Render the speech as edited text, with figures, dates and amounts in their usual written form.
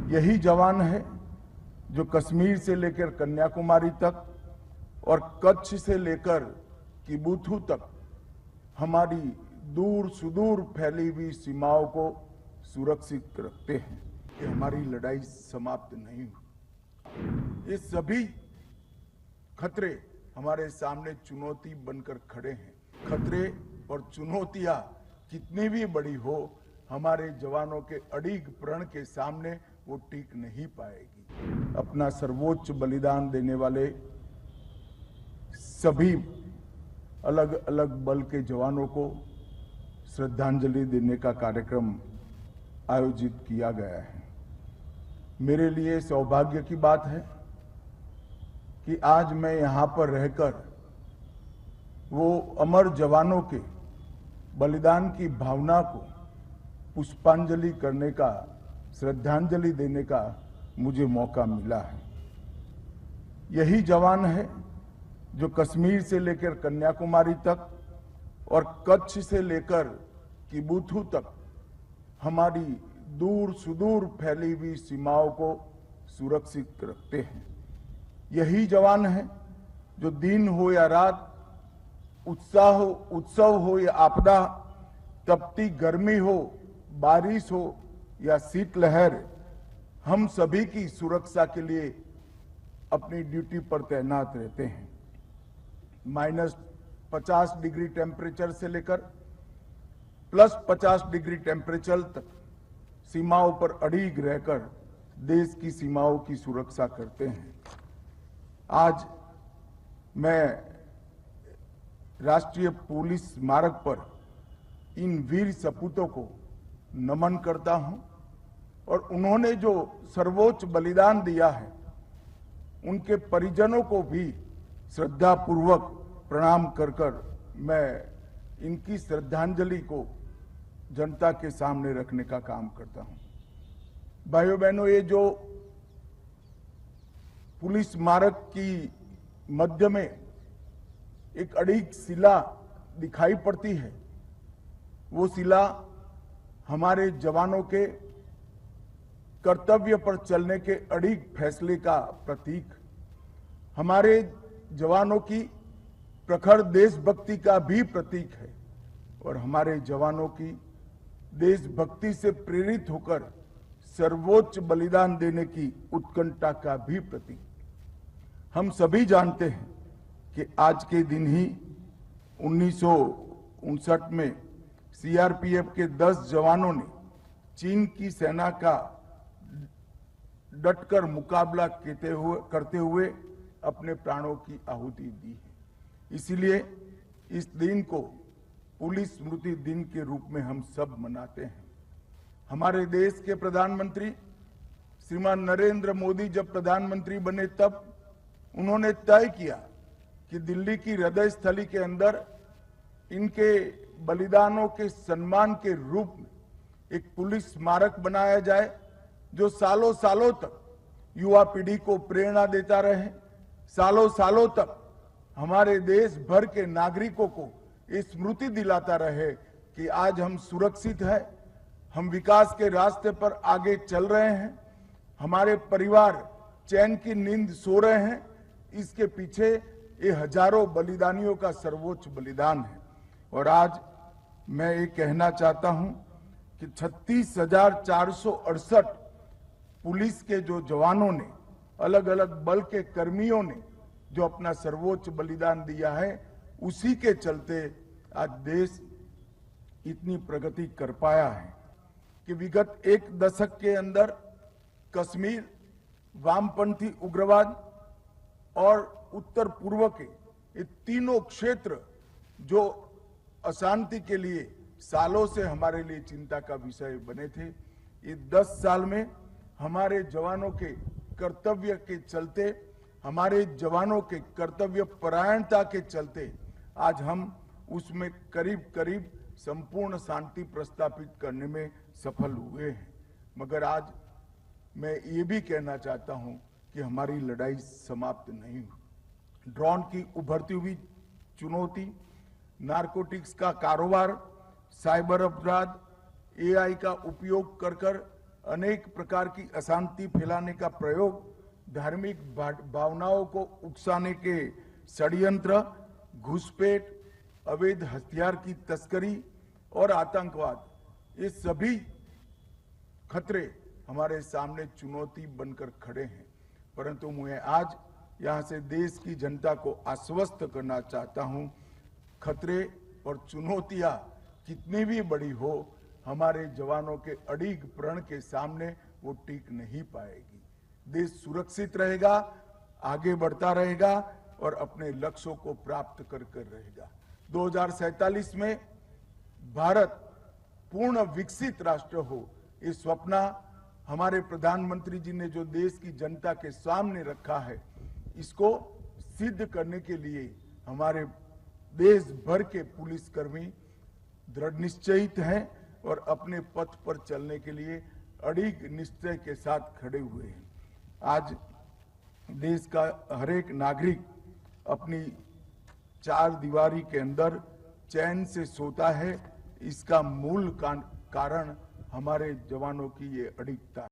यही जवान है जो कश्मीर से लेकर कन्याकुमारी तक और कच्छ से लेकर किबुथु तक हमारी दूर सुदूर फैली हुई सीमाओं को सुरक्षित रखते हैं। कि हमारी लड़ाई समाप्त नहीं हुई। ये सभी खतरे हमारे सामने चुनौती बनकर खड़े हैं। खतरे और चुनौतियां कितनी भी बड़ी हो, हमारे जवानों के अड़िग प्रण के सामने वो टिक नहीं पाएगी। अपना सर्वोच्च बलिदान देने वाले सभी अलग अलग बल के जवानों को श्रद्धांजलि देने का कार्यक्रम आयोजित किया गया है। मेरे लिए सौभाग्य की बात है कि आज मैं यहां पर रहकर वो अमर जवानों के बलिदान की भावना को पुष्पांजलि करने का, श्रद्धांजलि देने का मुझे मौका मिला है। यही जवान है जो कश्मीर से लेकर कन्याकुमारी तक और कच्छ से लेकर किबुथु तक हमारी दूर सुदूर फैली हुई सीमाओं को सुरक्षित रखते हैं। यही जवान है जो दिन हो या रात, उत्सव हो या आपदा, तपती गर्मी हो, बारिश हो या शीतलहर, हम सभी की सुरक्षा के लिए अपनी ड्यूटी पर तैनात रहते हैं। -50 डिग्री टेम्परेचर से लेकर +50 डिग्री टेम्परेचर तक सीमाओं पर अड़िग रहकर देश की सीमाओं की सुरक्षा करते हैं। आज मैं राष्ट्रीय पुलिस स्मारक पर इन वीर सपूतों को नमन करता हूं और उन्होंने जो सर्वोच्च बलिदान दिया है, उनके परिजनों को भी श्रद्धापूर्वक प्रणाम कर मैं इनकी श्रद्धांजलि को जनता के सामने रखने का काम करता हूं। भाइयों बहनों, ये जो पुलिस स्मारक की मध्य में एक अड़िग शिला दिखाई पड़ती है, वो शिला हमारे जवानों के कर्तव्य पर चलने के अड़िग फैसले का प्रतीक, हमारे जवानों की प्रखर देशभक्ति का भी प्रतीक है और हमारे जवानों की देशभक्ति से प्रेरित होकर सर्वोच्च बलिदान देने की उत्कंठा का भी प्रतीक। हम सभी जानते हैं कि आज के दिन ही 1959 में सीआरपीएफ के 10 जवानों ने चीन की सेना का डटकर मुकाबला करते हुए अपने प्राणों की आहुति दी है। इसलिए इस दिन को पुलिस स्मृति दिन के रूप में हम सब मनाते हैं। हमारे देश के प्रधानमंत्री श्रीमान नरेंद्र मोदी जब प्रधानमंत्री बने, तब उन्होंने तय किया कि दिल्ली की हृदय स्थली के अंदर इनके बलिदानों के सम्मान के रूप में एक पुलिस स्मारक बनाया जाए, जो सालों सालों तक युवा पीढ़ी को प्रेरणा देता रहे, सालों सालों तक हमारे देश भर के नागरिकों को ये स्मृति दिलाता रहे कि आज हम सुरक्षित हैं, हम विकास के रास्ते पर आगे चल रहे हैं, हमारे परिवार चैन की नींद सो रहे हैं। इसके पीछे ये हजारों बलिदानियों का सर्वोच्च बलिदान है। और आज मैं ये कहना चाहता हूं कि 36,468 पुलिस के जो जवानों ने, अलग अलग बल के कर्मियों ने जो अपना सर्वोच्च बलिदान दिया है, उसी के चलते आज देश इतनी प्रगति कर पाया है कि विगत एक दशक के अंदर कश्मीर, वामपंथी उग्रवाद और उत्तर पूर्व के ये तीनों क्षेत्र जो अशांति के लिए सालों से हमारे लिए चिंता का विषय बने थे, ये 10 साल में हमारे जवानों के कर्तव्य के चलते, हमारे जवानों के कर्तव्य परायणता के चलते आज हम उसमें करीब करीब संपूर्ण शांति प्रस्थापित करने में सफल हुए हैं। मगर आज मैं ये भी कहना चाहता हूं कि हमारी लड़ाई समाप्त नहीं हुई। ड्रोन की उभरती हुई चुनौती, नारकोटिक्स का कारोबार, साइबर अपराध, एआई का उपयोग कर अनेक प्रकार की अशांति फैलाने का प्रयोग, धार्मिक भावनाओं को उकसाने के षड्यंत्र, घुसपैठ, अवैध हथियार की तस्करी और आतंकवाद, ये सभी खतरे हमारे सामने चुनौती बनकर खड़े हैं। परंतु मैं आज यहां से देश की जनता को आश्वस्त करना चाहता हूं, खतरे और चुनौतियां कितनी भी बड़ी हो, हमारे जवानों के अडिग प्रण के सामने वो टिक नहीं पाएगी। देश सुरक्षित रहेगा, आगे बढ़ता रहेगा और अपने लक्ष्यों को प्राप्त कर रहेगा। 2047 में भारत पूर्ण विकसित राष्ट्र हो, ये स्वप्न हमारे प्रधानमंत्री जी ने जो देश की जनता के सामने रखा है, इसको सिद्ध करने के लिए हमारे देश भर के पुलिसकर्मी दृढ़ निश्चयित हैं और अपने पथ पर चलने के लिए अडिग निश्चय के साथ खड़े हुए हैं। आज देश का हर एक नागरिक अपनी चार दीवारी के अंदर चैन से सोता है, इसका मूल कारण हमारे जवानों की ये अडिगता है।